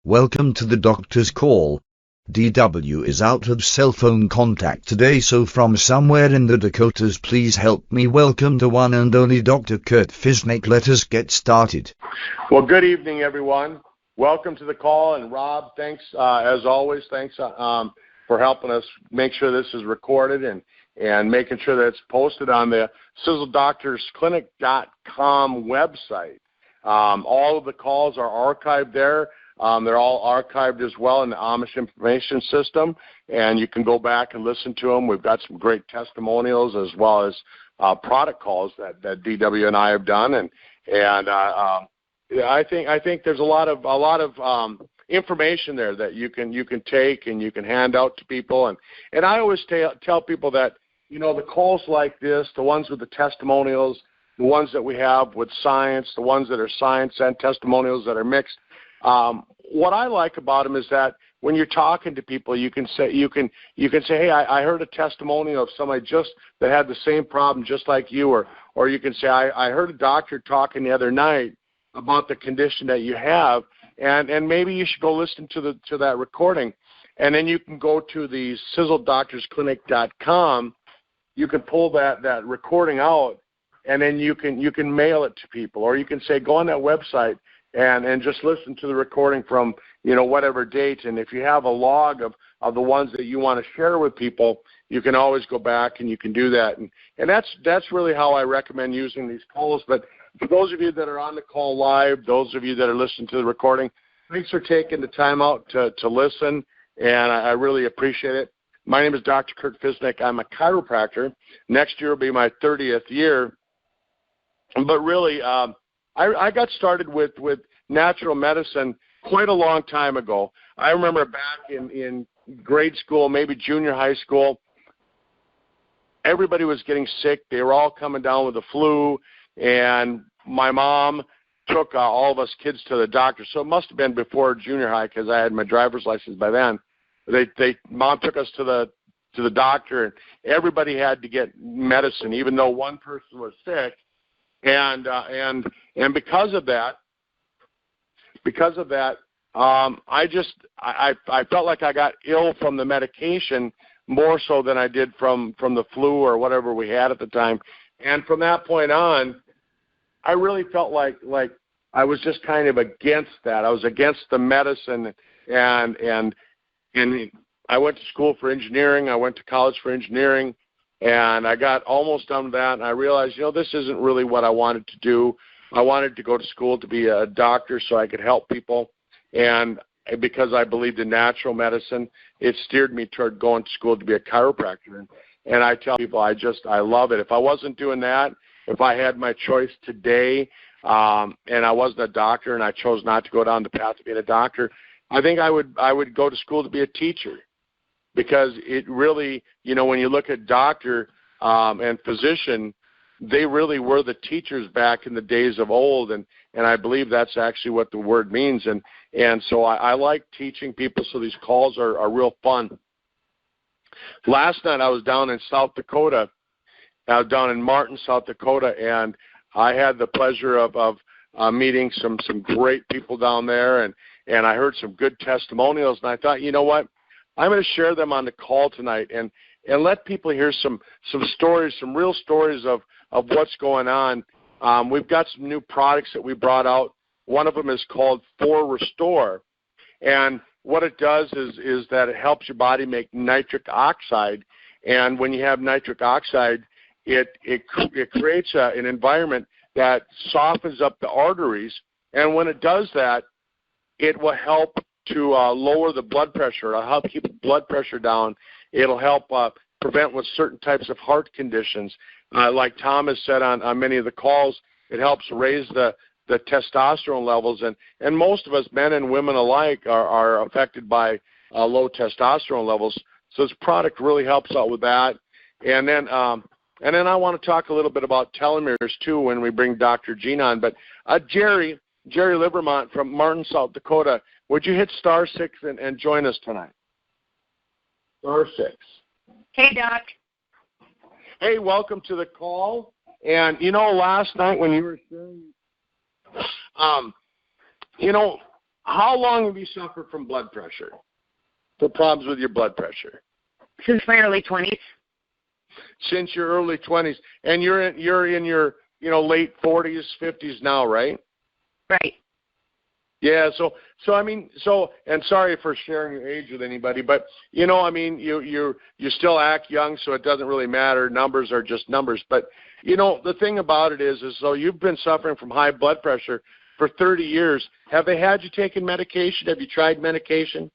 Welcome to the doctor's call. DW is out of cell phone contact today, so from somewhere in the Dakotas, please help me welcome the one and only Dr. Kurt Fisnick. Let us get started. Well, good evening, everyone. Welcome to the call. And Rob, thanks, as always, thanks for helping us make sure this is recorded and making sure that it's posted on the SiselDoctorsClinic.com website. All of the calls are archived there. They're all archived as well in the Amish information system, and you can go back and listen to them. We've got some great testimonials as well as product calls that DW and I have done, and I think there's a lot of information there that you can take and you can hand out to people, and I always tell people that, you know, the calls like this, the ones with the testimonials, the ones that we have with science, the ones that are science and testimonials that are mixed. What I like about them is that when you're talking to people, you can say, hey, I heard a testimonial of somebody that had the same problem just like you, or you can say, I heard a doctor talking the other night about the condition that you have, and maybe you should go listen to that recording, and then you can go to the SiselDoctorsClinic.com. You can pull that recording out, and then you can mail it to people, or you can say, go on that website and just listen to the recording from, you know, whatever date. And if you have a log of the ones that you want to share with people, you can always go back and you can do that. And that's really how I recommend using these calls. But for those of you that are on the call live, those of you that are listening to the recording, thanks for taking the time out to listen, and I really appreciate it. My name is Dr. Kurt Fisnick. I'm a chiropractor. Next year will be my 30th year. But really, I got started with natural medicine quite a long time ago. I remember back in grade school, maybe junior high school, everybody was getting sick. They were all coming down with the flu, and my mom took all of us kids to the doctor. So it must have been before junior high because I had my driver's license by then. Mom took us to the doctor, and everybody had to get medicine, even though one person was sick. And because of that, I felt like I got ill from the medication more so than I did from the flu or whatever we had at the time. And from that point on, I really felt like I was just kind of against that. I was against the medicine, and I went to school for engineering. I went to college for engineering. And I got almost done with that, and I realized, you know, this isn't really what I wanted to do. I wanted to go to school to be a doctor so I could help people. And because I believed in natural medicine, it steered me toward going to school to be a chiropractor. And I tell people I love it. If I wasn't doing that, if I had my choice today and I wasn't a doctor and I chose not to go down the path of being a doctor, I think I would go to school to be a teacher. Because it really, you know, when you look at doctor and physician, they really were the teachers back in the days of old, and I believe that's actually what the word means. And so I like teaching people, so these calls are real fun. Last night I was down in South Dakota. I was down in Martin, South Dakota, and I had the pleasure of meeting some great people down there, and I heard some good testimonials, and I thought, you know what? I'm going to share them on the call tonight and let people hear some stories, some real stories of what's going on. We've got some new products that we brought out. One of them is called For Restore. And what it does is that it helps your body make nitric oxide. And when you have nitric oxide, it creates an environment that softens up the arteries. And when it does that, it will help to lower the blood pressure. It'll help keep the blood pressure down. It'll help prevent with certain types of heart conditions. Like Tom has said on many of the calls, it helps raise the testosterone levels. And most of us, men and women alike, are affected by low testosterone levels. So this product really helps out with that. And then I want to talk a little bit about telomeres, too, when we bring Dr. Jeanne on. But Jerry Libermont from Martin, South Dakota, would you hit *6 and join us tonight? *6. Hey, Doc. Hey, welcome to the call. And, you know, last night when you were sharing, you know, how long have you suffered from blood pressure? For problems with your blood pressure? Since my early 20s. Since your early 20s, and you're in your late 40s, 50s now, right? Right. Yeah. So I mean, and sorry for sharing your age with anybody, but I mean, you still act young, so it doesn't really matter. Numbers are just numbers. But the thing about it is so you've been suffering from high blood pressure for 30 years. Have they had you taking medication? Have you tried medication?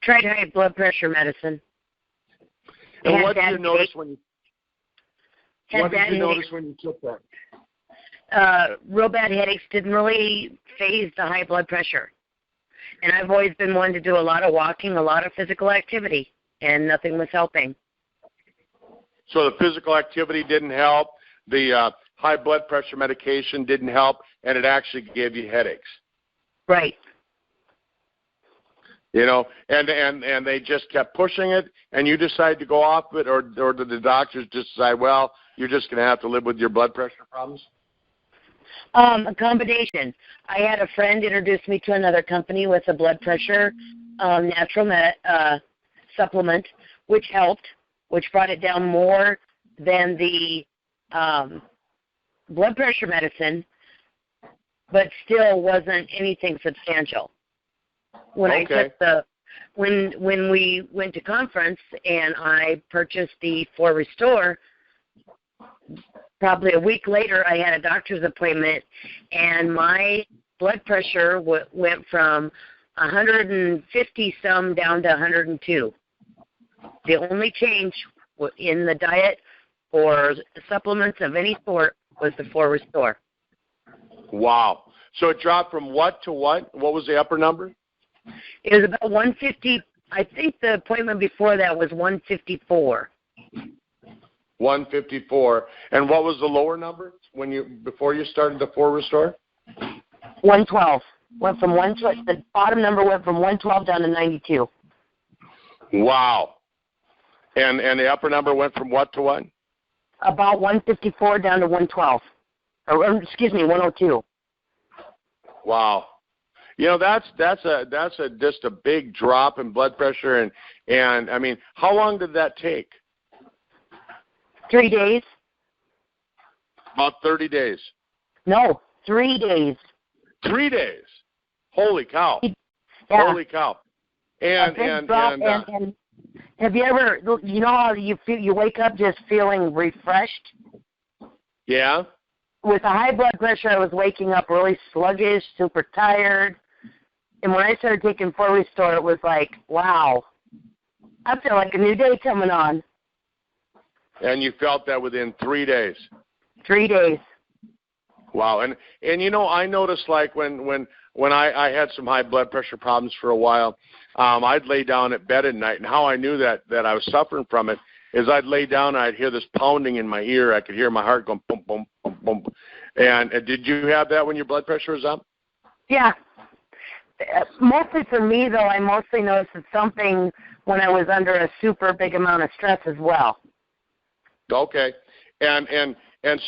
Tried high blood pressure medicine. And what did you notice when you took that? Real bad headaches didn't really phase the high blood pressure. And I've always been one to do a lot of walking, a lot of physical activity, and nothing was helping. So the physical activity didn't help, the high blood pressure medication didn't help, and it actually gave you headaches. Right. And they just kept pushing it, and you decided to go off it, or did the doctors just decide, well, you're just going to have to live with your blood pressure problems? A combination. I had a friend introduce me to another company with a blood pressure natural supplement, which helped, which brought it down more than the blood pressure medicine, but still wasn't anything substantial. When okay. I took when we went to conference and I purchased the 4 Restore, probably a week later I had a doctor's appointment, and my blood pressure went from 150 some down to 102. The only change in the diet or supplements of any sort was the 4 Restore. Wow. So it dropped from what to what? What was the upper number? It was about 150. I think the appointment before that was 154. 154. And what was the lower number before you started the 4 Restore? 112. Went from 112. The bottom number went from 112 down to 92. Wow. And the upper number went from what to what? About 154 down to 112. Or excuse me, 102. Wow. That's just a big drop in blood pressure, and I mean, how long did that take? 3 days. About 30 days. No, 3 daes. 3 days. Holy cow. Yeah. Holy cow. And have you ever, how you wake up just feeling refreshed? Yeah. With a high blood pressure, I was waking up really sluggish, super tired. And when I started taking 4 Restore, it was like, wow, I feel like a new day coming on. And you felt that within 3 days? 3 days. Wow. And I noticed, like, when I had some high blood pressure problems for a while, I'd lay down at bed at night, and how I knew that I was suffering from it is I'd lay down and I'd hear this pounding in my ear. I could hear my heart going boom, boom, boom, boom. And did you have that when your blood pressure was up? Yeah. Mostly for me, though, I mostly noticed it's something when I was under a super big amount of stress as well. Okay. And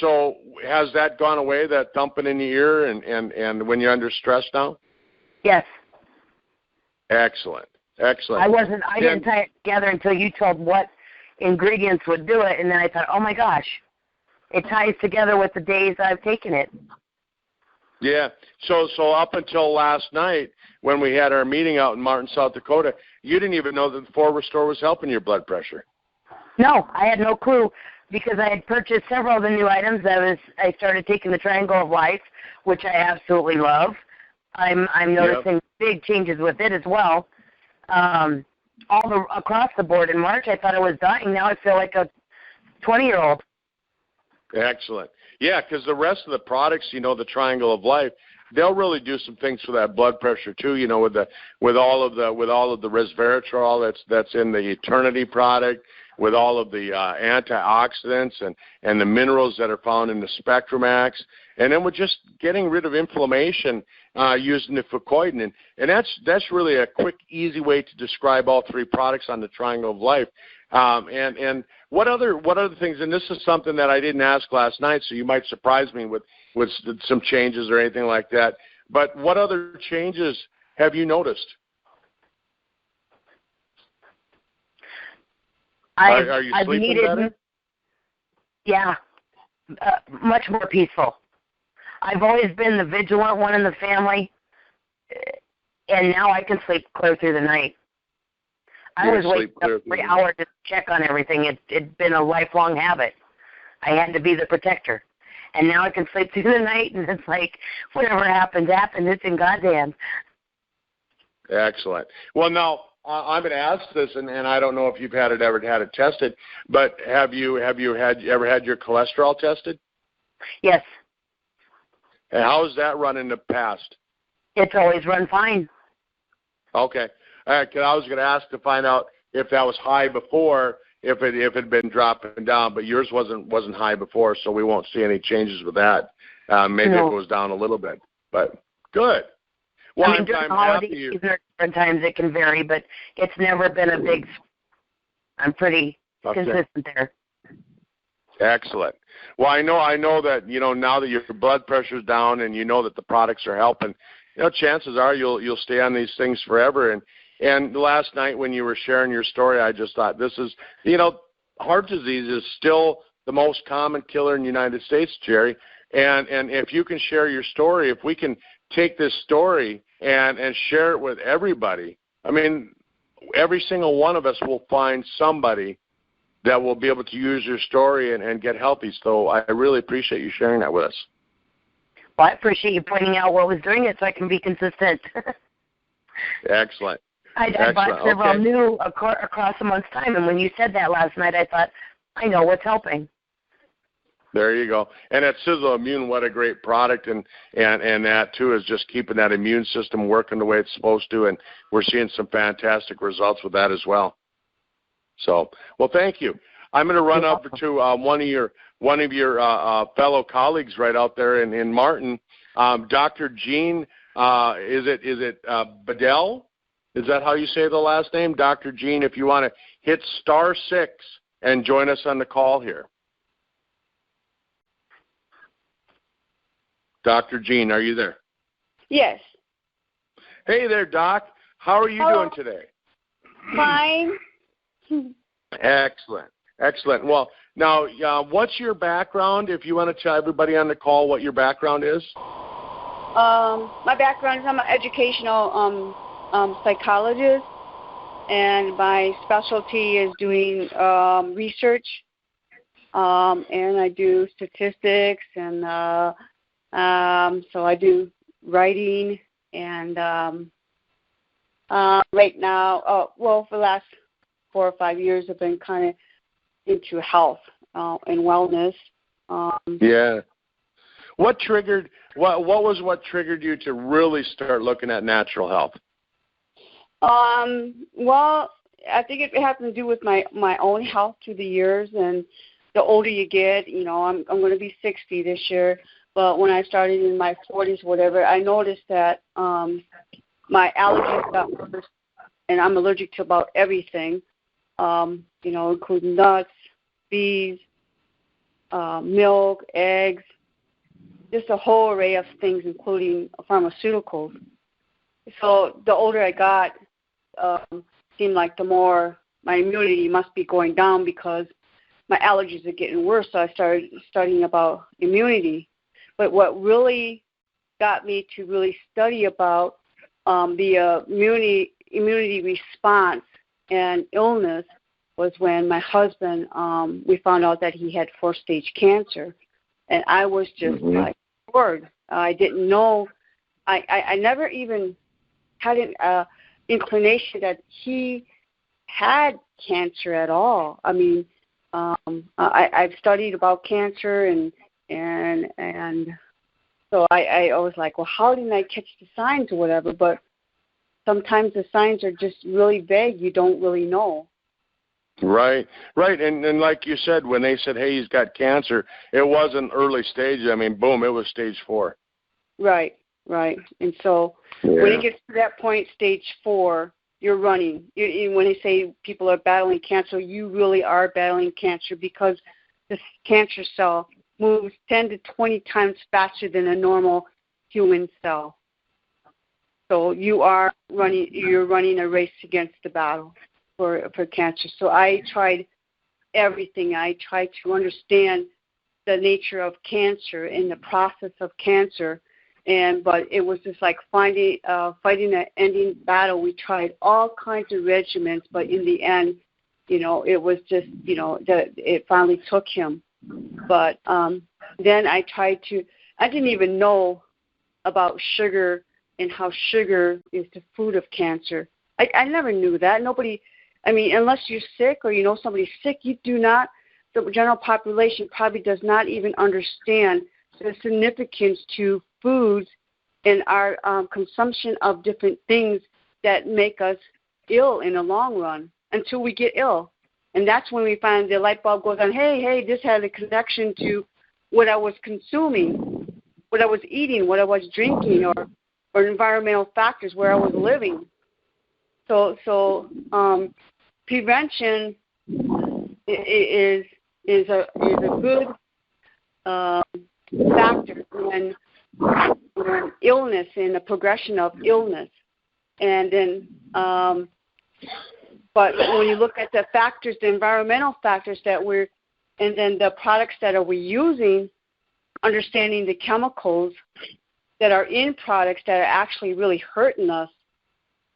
so has that gone away, that thumping in the ear and when you're under stress now? Yes. Excellent. I didn't tie it together until you told what ingredients would do it, and then I thought, oh my gosh, it ties together with the days I've taken it. Yeah. So up until last night when we had our meeting out in Martin, South Dakota, you didn't even know that the 4 Restore was helping your blood pressure. No, I had no clue because I had purchased several of the new items. I started taking the Triangle of Life, which I absolutely love. I'm noticing big changes with it as well. Across the board in March, I thought I was dying. Now I feel like a 20-year-old. Excellent. Yeah, because the rest of the products, the Triangle of Life, they'll really do some things for that blood pressure too. With all of the resveratrol that's in the Eternity product, with all of the antioxidants and the minerals that are found in the Spectrum-X, and then we're just getting rid of inflammation using the Fucoidan. And that's really a quick, easy way to describe all 3 products on the Triangle of Life. And what other things, and this is something that I didn't ask last night, so you might surprise me with some changes or anything like that, but what other changes have you noticed? Are you sleeping better? Yeah, much more peaceful. I've always been the vigilant one in the family, and now I can sleep clear through the night. I was waking up every hour to check on everything. It'd been a lifelong habit. I had to be the protector. And now I can sleep through the night, and it's like, whatever happens, happens. It's in God's hands. Excellent. Well, now, I'm going to ask this, and I don't know if you've ever had it tested, but have you ever had your cholesterol tested? Yes. And how has that run in the past? It's always run fine. Okay. All right, 'cause I was going to ask to find out if that was high before, if it had been dropping down, but yours wasn't high before, so we won't see any changes with that. Maybe it goes down a little bit, but good. Well, during the holiday season or different times it can vary, but it's never been a big. I'm pretty consistent there. Excellent. Well, I know that now that your blood pressure's down and you know that the products are helping, chances are you'll stay on these things forever. And last night when you were sharing your story, I just thought this is heart disease is still the most common killer in the United States, Jerry. And if you can share your story, if we can take this story and share it with everybody, I mean, every single one of us will find somebody that will be able to use your story and get healthy. So I really appreciate you sharing that with us. Well, I appreciate you pointing out what was doing it so I can be consistent. Excellent. I bought several new across a month's time, and when you said that last night, I thought, I know what's helping. There you go. And at Sisel Immune, what a great product, and that, too, is just keeping that immune system working the way it's supposed to, and we're seeing some fantastic results with that as well. So, well, thank you. I'm going to run up to one of your fellow colleagues right out there in Martin, Dr. Jeanne. Is it Bedell? Is that how you say the last name, Dr. Jeanne? If you want to hit *6 and join us on the call here. Dr. Jeanne, are you there? Yes. Hey there, Doc. How are you doing today? Fine. Excellent. Excellent. Well, now, what's your background, if you want to tell everybody on the call what your background is? My background is I'm an educational psychologist, and my specialty is doing research, and I do statistics, and so I do writing, and right now, for the last 4 or 5 years, I've been kind of into health and wellness. Yeah. What triggered you to really start looking at natural health? Well, I think it has to do with my own health through the years, and the older you get, I'm going to be 60 this year, but when I started in my 40s, whatever, I noticed that my allergies got worse, and I'm allergic to about everything, including nuts, bees, milk, eggs, just a whole array of things, including pharmaceuticals. So the older I got, seemed like the more my immunity must be going down because my allergies are getting worse. So I started studying about immunity. But what really got me to really study about the immunity response and illness was when my husband, we found out that he had 4-stage cancer. And I was just like, bored. I didn't know. I never even had an inclination that he had cancer at all. I mean, I've studied about cancer, and so I was like, well, how didn't I catch the signs or whatever? But sometimes the signs are just really vague. You don't really know. Right. And like you said, when they said, hey, he's got cancer, it wasn't early stage. I mean, boom, it was stage 4. Right. And so when it gets to that point, stage 4, you're running. When they say people are battling cancer, you really are battling cancer because the cancer cell moves 10 to 20 times faster than a normal human cell. So you're running a race against the battle for cancer. So I tried everything. I tried to understand the nature of cancer and the process of cancer, but it was just like fighting an ending battle. We tried all kinds of regimens, but in the end, it was just, it finally took him. But then I didn't even know about sugar and how sugar is the food of cancer. I never knew that. Nobody, unless you're sick or you know somebody's sick, the general population probably does not even understand the significance to foods and our consumption of different things that make us ill in the long run until we get ill. And that's when we find the light bulb goes on, hey, this has a connection to what I was consuming, what I was eating, what I was drinking, or environmental factors where I was living. So prevention is a good factor when illness and the progression of illness. And then, but when you look at the factors, the environmental factors and then the products that we're using, understanding the chemicals that are in products that are actually really hurting us,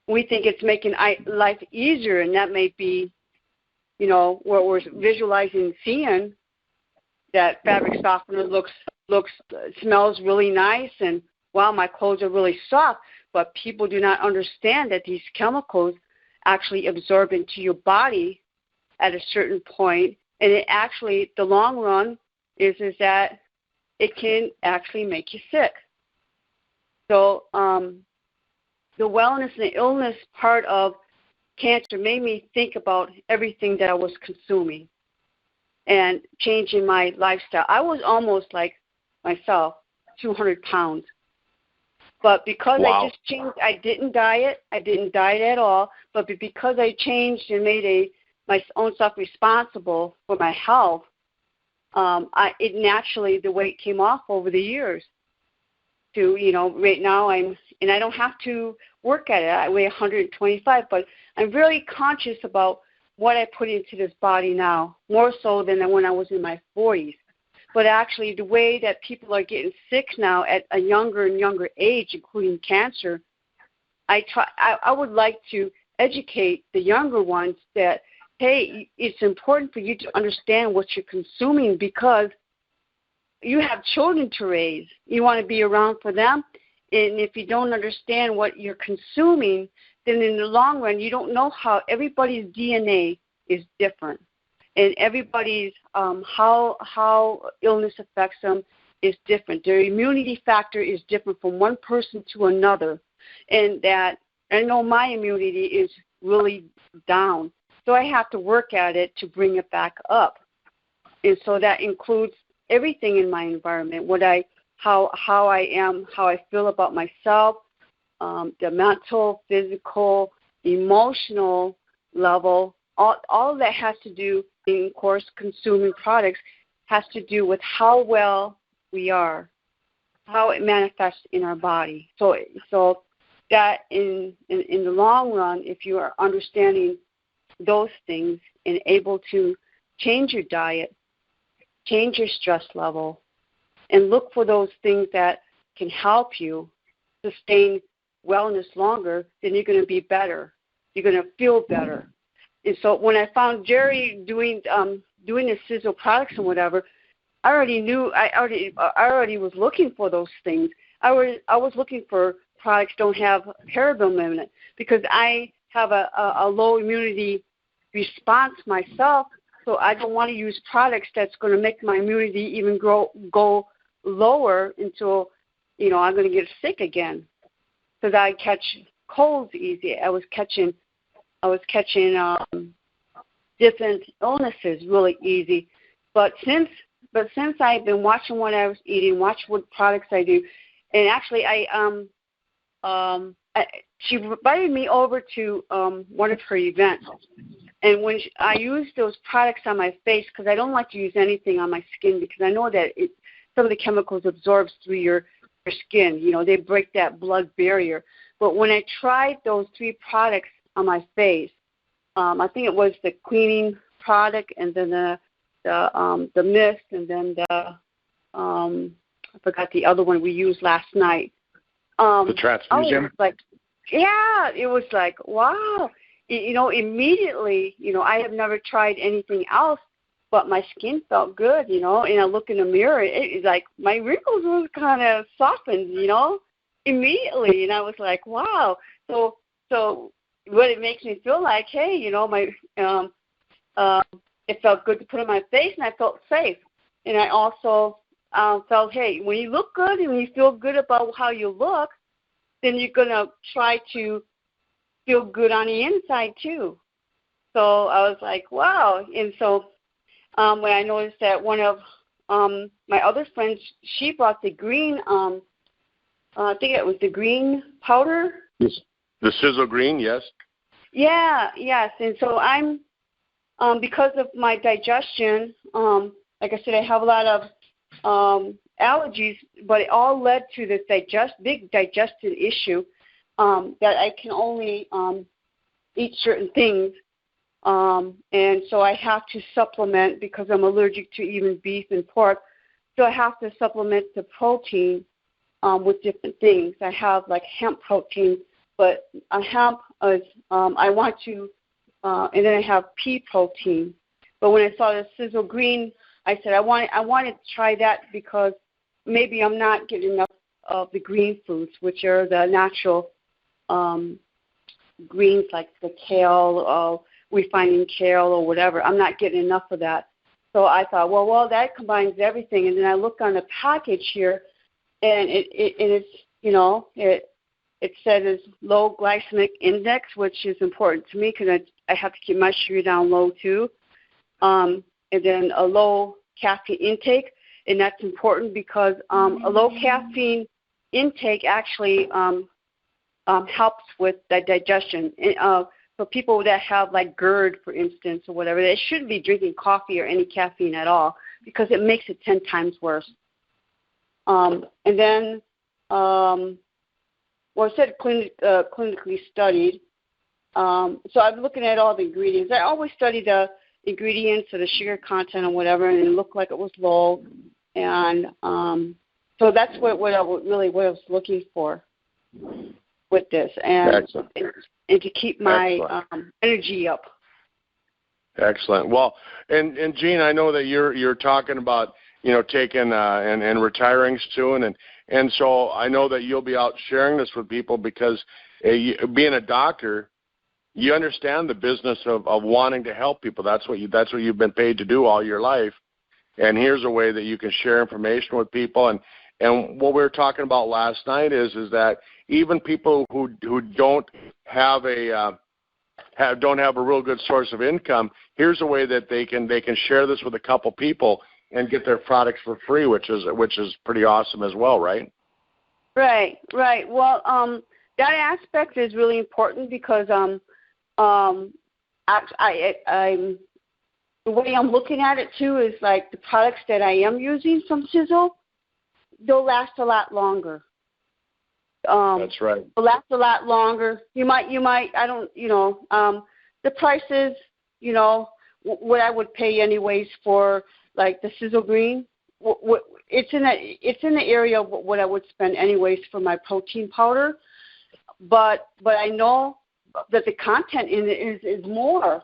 we think it's making life easier, and that may be, what we're visualizing, seeing that fabric softener smells really nice, and wow, my clothes are really soft. But people do not understand that these chemicals actually absorb into your body at a certain point, and it actually, the long run is that it can actually make you sick. So the wellness and the illness part of cancer made me think about everything that I was consuming and changing my lifestyle. I was almost like myself, 200 pounds. But because I just changed, I didn't diet at all, but because I changed and made my own self responsible for my health, it naturally, the weight came off over the years. Right now and I don't have to work at it. I weigh 125, but I'm really conscious about what I put into this body now, more so than when I was in my 40s. But actually, the way that people are getting sick now at a younger and younger age, including cancer, I would like to educate the younger ones that, hey, it's important for you to understand what you're consuming because you have children to raise. You want to be around for them. And if you don't understand what you're consuming, then in the long run, you don't know how everybody's DNA is different. And everybody's, how illness affects them is different. Their immunity factor is different from one person to another. And that, I know my immunity is really down. So I have to work at it to bring it back up. And so that includes everything in my environment, how I am, how I feel about myself, the mental, physical, emotional level, all of that has to do, in course, consuming products has to do with how well we are, how it manifests in our body. So that in the long run, if you are understanding those things and able to change your diet, change your stress level, and look for those things that can help you sustain wellness longer, then you're going to be better. You're going to feel better. And so when I found Jerry doing the Sisel products and whatever, I already knew. I already was looking for those things. I was looking for products don't have paraben in it because I have a low immunity response myself. So I don't want to use products that's going to make my immunity even go lower until, I'm going to get sick again. Because I catch colds easy. I was catching different illnesses really easy. But since I've been watching what I was eating, watch what products I do, and actually she invited me over to one of her events. And when I use those products on my face, because I don't like to use anything on my skin because I know that some of the chemicals absorbs through your skin. They break that blood barrier. But when I tried those 3 products on my face, I think it was the cleaning product, and then the mist, and then the I forgot the other one we used last night. The transfusion? It was like, wow. Immediately, I have never tried anything else, but my skin felt good, and I look in the mirror, it's like my wrinkles was kind of softened, immediately, and I was like, wow. So what it makes me feel like, hey, my it felt good to put on my face, and I felt safe. And I also felt, hey, when you look good and you feel good about how you look, then you're going to try to feel good on the inside too. So I was like, wow. And so when I noticed that one of my other friends, she brought the green, I think it was the green powder. Yes. The Sizzle Green, yes. Yeah, yes. And so I'm, because of my digestion, like I said, I have a lot of allergies, but it all led to this big digestive issue that I can only eat certain things. And so I have to supplement because I'm allergic to even beef and pork. So I have to supplement the protein with different things. I have like hemp protein, but hemp is, I want to, and then I have pea protein. But when I saw the Sizzle Green, I said I wanted to try that because maybe I'm not getting enough of the green foods, which are the natural greens like the kale, we find in kale or whatever. I'm not getting enough of that. So I thought, well, that combines everything. And then I looked on the package here, and it's, it said it's low glycemic index, which is important to me because I have to keep my sugar down low too. And then a low caffeine intake, and that's important because a low caffeine intake actually helps with the digestion. For people that have like GERD, for instance, or whatever, they shouldn't be drinking coffee or any caffeine at all because it makes it 10 times worse. And then, it said clinically studied. So I'm looking at all the ingredients. I always study the ingredients or the sugar content or whatever, and it looked like it was low. And so that's what I was looking for with this, and to keep my energy up. Excellent. Well, and Jeanne, I know that you're talking about taking and retiring soon, and so I know that you'll be out sharing this with people because being a doctor, you understand the business of wanting to help people. That's what you've been paid to do all your life. And here's a way that you can share information with people. And what we were talking about last night is that even people who don't have a real good source of income, here's a way that they can share this with a couple people and get their products for free, which is pretty awesome as well, right? Right. Well, that aspect is really important because I'm the way I'm looking at it too is like the products that I am using from Sisel, they'll last a lot longer. That's right. They'll last a lot longer. You might. I don't. The prices. What I would pay anyways for like the Sizzle Green. It's in the area of what I would spend anyways for my protein powder. But I know that the content in it is more.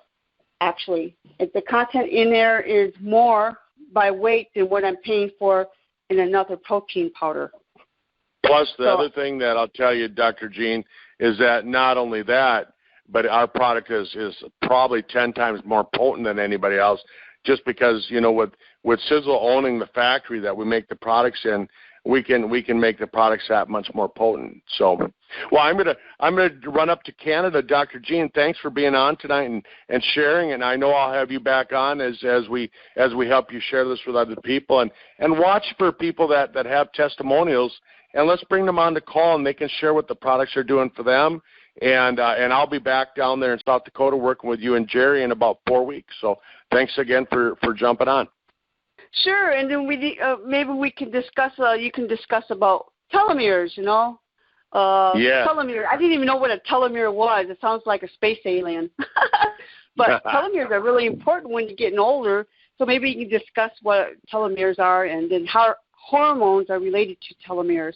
Actually, if the content in there is more by weight than what I'm paying for in another protein powder. Plus, the other thing that I'll tell you, Dr. Jeanne, is that not only that, but our product is probably 10 times more potent than anybody else, just because, with Sisel owning the factory that we make the products in, we can make the products that much more potent. So, well, I'm gonna run up to Canada, Dr. Jeanne. Thanks for being on tonight and sharing. And I know I'll have you back on as we help you share this with other people and watch for people that have testimonials. And let's bring them on the call, and they can share what the products are doing for them. And I'll be back down there in South Dakota working with you and Jerry in about 4 weeks. So thanks again for jumping on. Sure, and then maybe we can discuss. You can discuss about telomeres. telomere. I didn't even know what a telomere was. It sounds like a space alien. But telomeres are really important when you're getting older. So maybe you can discuss what telomeres are and then how hormones are related to telomeres.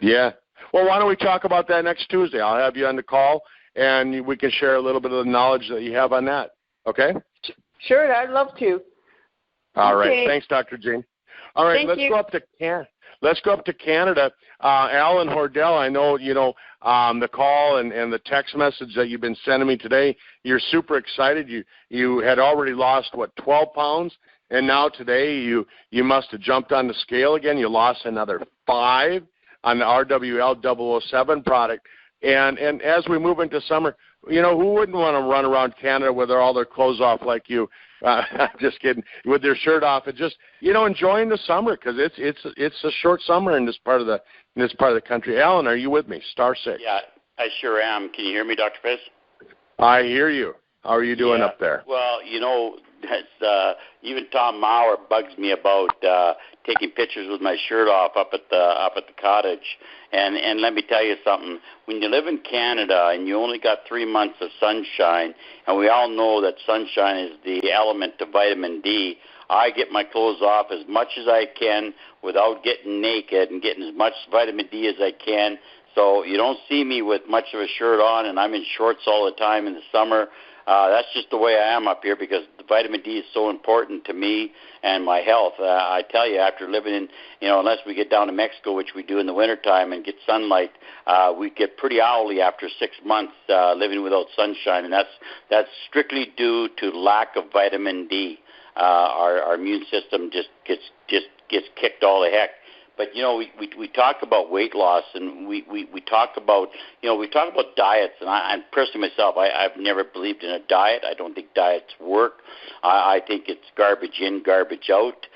Yeah. Well, why don't we talk about that next Tuesday? I'll have you on the call, and we can share a little bit of the knowledge that you have on that. Okay? Sure, I'd love to. All right. Thanks, Dr. Jeanne. All right, let's go up to Canada. Alan Hordell, I know, the call and the text message that you've been sending me today, you're super excited. You had already lost, 12 pounds, and now today you must have jumped on the scale again. You lost another 5 on the RWL 007 product. And as we move into summer, who wouldn't want to run around Canada with all their clothes off like you? Just kidding. With their shirt off and just enjoying the summer, because it's a short summer in this part of the country. Alan, are you with me? Star 6. Yeah, I sure am. Can you hear me, Dr. Fizz? I hear you. How are you doing up there? Well, even Tom Maurer bugs me about taking pictures with my shirt off up at the cottage. And let me tell you something. When you live in Canada and you only got 3 months of sunshine, and we all know that sunshine is the element of vitamin D, I get my clothes off as much as I can without getting naked and getting as much vitamin D as I can. So you don't see me with much of a shirt on, and I'm in shorts all the time in the summer. That's just the way I am up here, because the vitamin D is so important to me and my health. I tell you, after living in, unless we get down to Mexico, which we do in the wintertime, and get sunlight, we get pretty owly after 6 months living without sunshine, and that's strictly due to lack of vitamin D. Our immune system just gets kicked all the heck. But we talk about weight loss, and we talk about diets, and I personally myself, I've never believed in a diet. I don't think diets work. I think it's garbage in, garbage out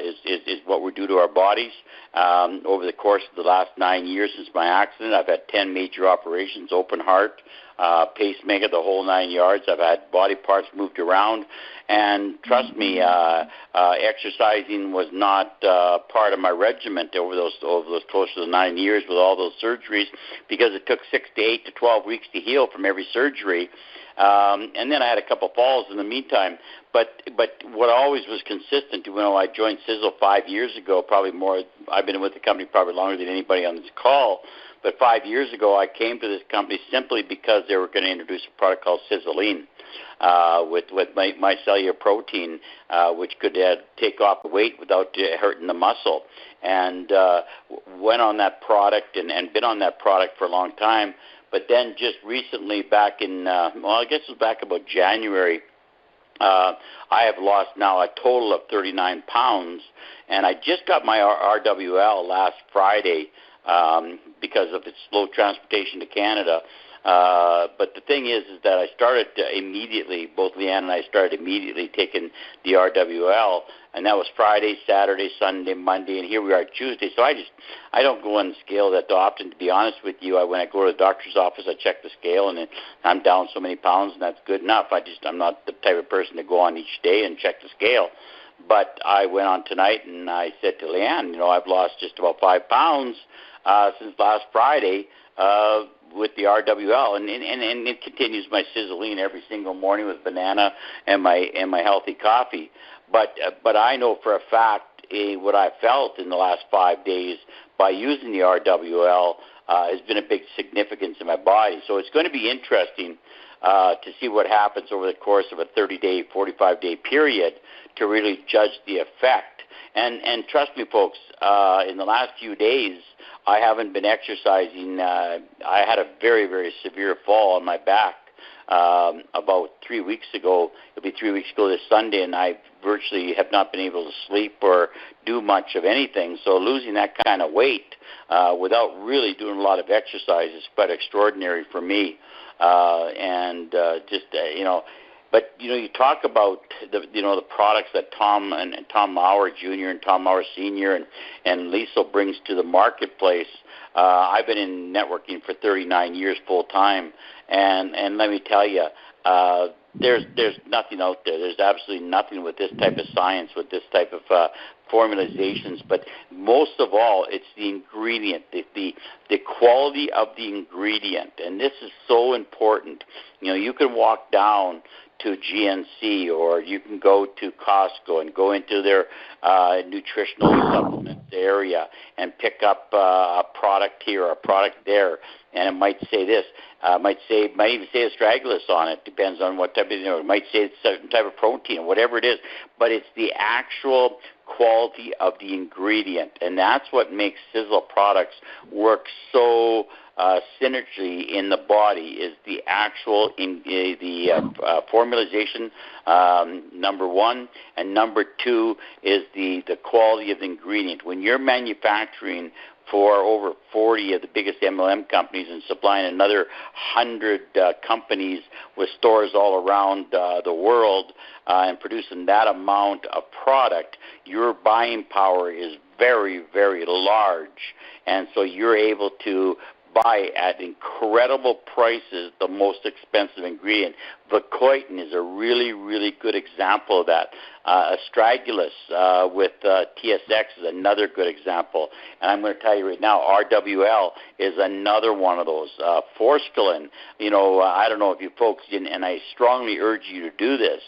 is what we do to our bodies. Over the course of the last 9 years since my accident, I've had 10 major operations: open heart, pacemaker, the whole 9 yards. I've had body parts moved around, and trust me, exercising was not part of my regiment over those close to 9 years with all those surgeries, because it took 6 to 8 to 12 weeks to heal from every surgery. And then I had a couple falls in the meantime. But what always was consistent, I joined Sisel 5 years ago, probably more. I've been with the company probably longer than anybody on this call. But 5 years ago, I came to this company simply because they were going to introduce a product called Sizzling with my cellular protein, which could take off the weight without hurting the muscle. And went on that product and been on that product for a long time. But then just recently, back in, I guess it was back about January, I have lost now a total of 39 pounds. And I just got my RWL last Friday because of its slow transportation to Canada. But the thing is that I started immediately, both Leanne and I started immediately taking the RWL, and that was Friday, Saturday, Sunday, Monday, and here we are Tuesday. So I don't go on the scale that often, to be honest with you. When I go to the doctor's office, I check the scale, and I'm down so many pounds, and that's good enough. I'm not the type of person to go on each day and check the scale. But I went on tonight, and I said to Leanne, I've lost just about 5 pounds since last Friday, with the RWL, and it continues my Sizzling every single morning with banana and my healthy coffee. But I know for a fact what I felt in the last 5 days by using the RWL has been a big significance in my body. So it's going to be interesting to see what happens over the course of a 30-day, 45-day period to really judge the effect. And trust me, folks, in the last few days, I haven't been exercising. I had a very, very severe fall on my back about 3 weeks ago. It'll be 3 weeks ago this Sunday, and I virtually have not been able to sleep or do much of anything. So losing that kind of weight without really doing a lot of exercise is quite extraordinary for me. But you talk about the products that Tom and Tom Maurer Jr. and Tom Maurer Sr. and Liesel brings to the marketplace. I've been in networking for 39 years full time, and let me tell you, there's nothing out there. There's absolutely nothing with this type of science, with this type of formulations. But most of all, it's the ingredient, the quality of the ingredient, and this is so important. You can walk down to GNC, or you can go to Costco and go into their nutritional supplements area and pick up a product here or a product there, and it might say this. Might even say astragalus on it. Depends on what type of, it might say it's a certain type of protein or whatever it is. But it's the actual quality of the ingredient, and that's what makes Sisel products work so synergy in the body. Is the actual formulation, number one, and number two is the quality of the ingredient. When you're manufacturing for over 40 of the biggest MLM companies and supplying another 100 companies with stores all around the world and producing that amount of product, your buying power is very, very large. And so you're able to buy at incredible prices the most expensive ingredient. Vicodin is a really, really good example of that. Astragalus with TSX is another good example. And I'm going to tell you right now, RWL is another one of those. Forskolin, I don't know if you folks, and I strongly urge you to do this,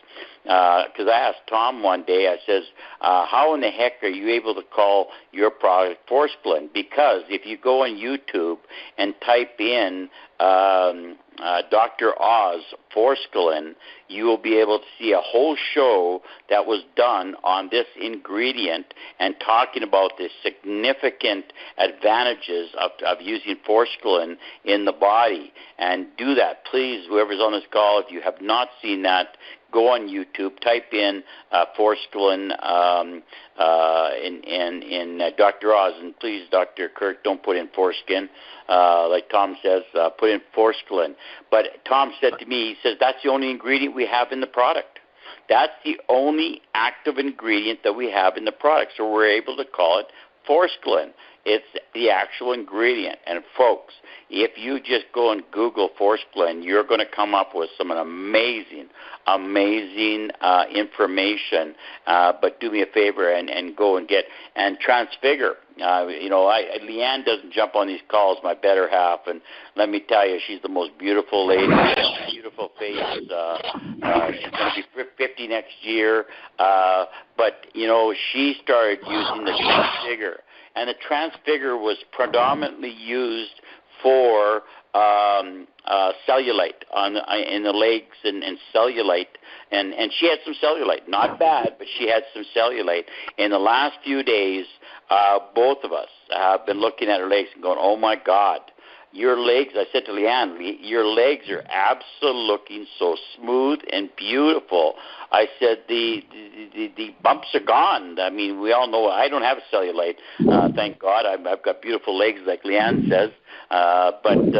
because I asked Tom one day, I says, how in the heck are you able to call your product Forskolin? Because if you go on YouTube and type in Dr. Oz Forskolin, you will be able to see a whole show that was done on this ingredient and talking about the significant advantages of using Forskolin in the body. And do that, please, whoever's on this call, if you have not seen that, go on YouTube, type in Forskolin in Dr. Oz, and please, Dr. Kirk, don't put in foreskin. Like Tom says, put in Forskolin. But Tom said to me, he says, that's the only ingredient we have in the product. That's the only active ingredient that we have in the product, so we're able to call it Forskolin. It's the actual ingredient. And folks, if you just go and Google Forskolin, you're going to come up with some amazing information. But do me a favor and go and get and Transfigure. Leanne doesn't jump on these calls, my better half, and let me tell you, she's the most beautiful lady, beautiful face. She's going to be 50 next year, but she started using the Transfigure, and the Transfigure was predominantly used for cellulite in the legs and cellulite, and she had some cellulite, not bad, but she had some cellulite. In the last few days, both of us have been looking at her legs and going, oh my God, your legs, I said to Leanne, your legs are absolutely looking so smooth and beautiful. I said, the bumps are gone. I mean, we all know I don't have a cellulite. Thank God. I've got beautiful legs, like Leanne says, but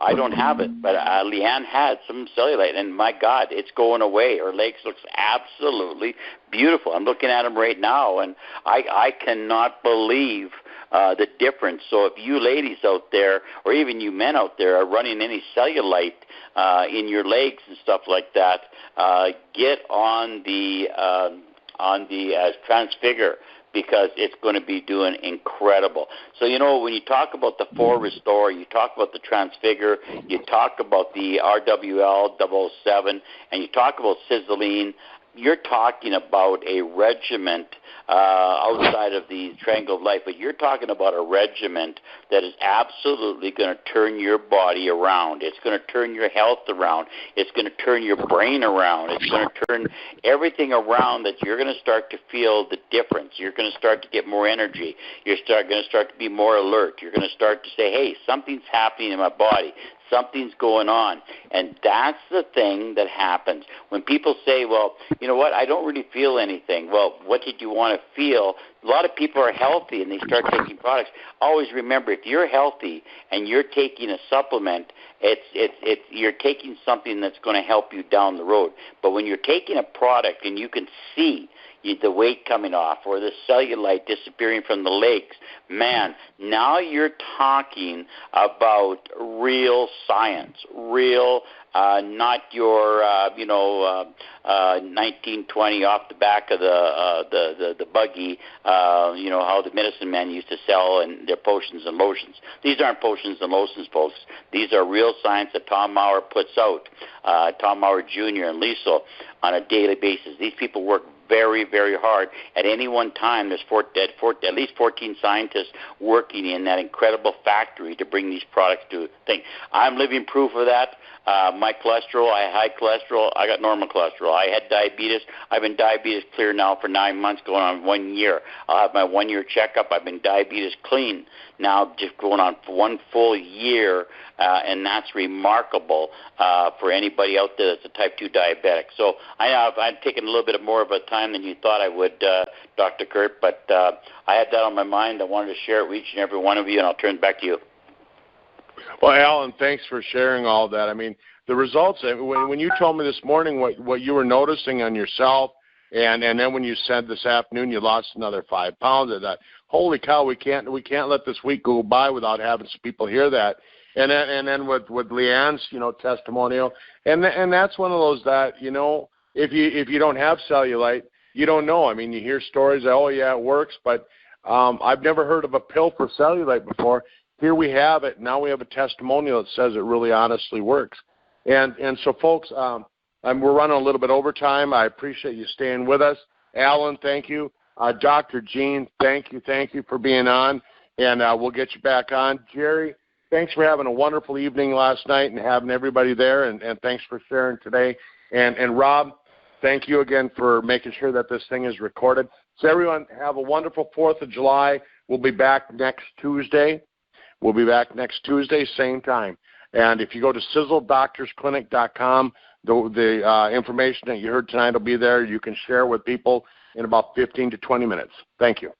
I don't have it. But Leanne had some cellulite, and my God, it's going away. Her legs looks absolutely beautiful. I'm looking at them right now, and I cannot believe the difference. So if you ladies out there, or even you men out there, are running any cellulite in your legs and stuff like that, get on the Transfigure, because it's going to be doing incredible. So, when you talk about the 4 Restore, you talk about the Transfigure, you talk about the RWL 007, and you talk about Sizzling, you're talking about a regiment outside of the Triangle of Life, but you're talking about a regiment that is absolutely going to turn your body around. It's going to turn your health around. It's going to turn your brain around. It's going to turn everything around, that you're going to start to feel the difference. You're going to start to get more energy. You're going to start to be more alert. You're going to start to say, hey, something's happening in my body. Something's going on. And that's the thing that happens. When people say, well, you know what, I don't really feel anything. Well, what did you want to feel? A lot of people are healthy and they start taking products. Always remember, if you're healthy and you're taking a supplement, you're taking something that's going to help you down the road. But when you're taking a product and you can see the weight coming off or the cellulite disappearing from the legs, man, now you're talking about real science, real not your 1920 off the back of the buggy. How the medicine man used to sell and their potions and lotions. These aren't potions and lotions, folks. These are real science that Tom Maurer puts out, Tom Maurer Jr. and Liesel, on a daily basis. These people work very, very hard. At any one time, there's at least 14 scientists working in that incredible factory to bring these products to thing. I'm living proof of that. My cholesterol, I had high cholesterol. I got normal cholesterol. I had diabetes. I've been diabetes clear now for 9 months, going on 1 year. I'll have my 1 year checkup. I've been diabetes clean now, just going on for 1 full year, and that's remarkable for anybody out there that's a type 2 diabetic. So I've taken a little bit more of a time than you thought I would, Dr. Kurt, but I had that on my mind. I wanted to share it with each and every one of you, and I'll turn it back to you. Well, Alan, thanks for sharing all that. I mean, the results, when you told me this morning what you were noticing on yourself, and then when you said this afternoon you lost another 5 pounds, I thought, holy cow, we can't let this week go by without having some people hear that. And then with Leanne's, testimonial, and that's one of those that, if you don't have cellulite, you don't know. I mean, you hear stories that, oh yeah, it works, but I've never heard of a pill for cellulite before. Here we have it. Now we have a testimonial that says it really honestly works. And so, folks, we're running a little bit over time. I appreciate you staying with us. Alan, thank you. Dr. Jeanne, thank you for being on, and we'll get you back on. Jerry, thanks for having a wonderful evening last night and having everybody there, and thanks for sharing today. And Rob, thank you again for making sure that this thing is recorded. So everyone, have a wonderful 4th of July. We'll be back next Tuesday. Same time. And if you go to SiselDoctorsClinic.com, the information that you heard tonight will be there. You can share with people in about 15 to 20 minutes. Thank you.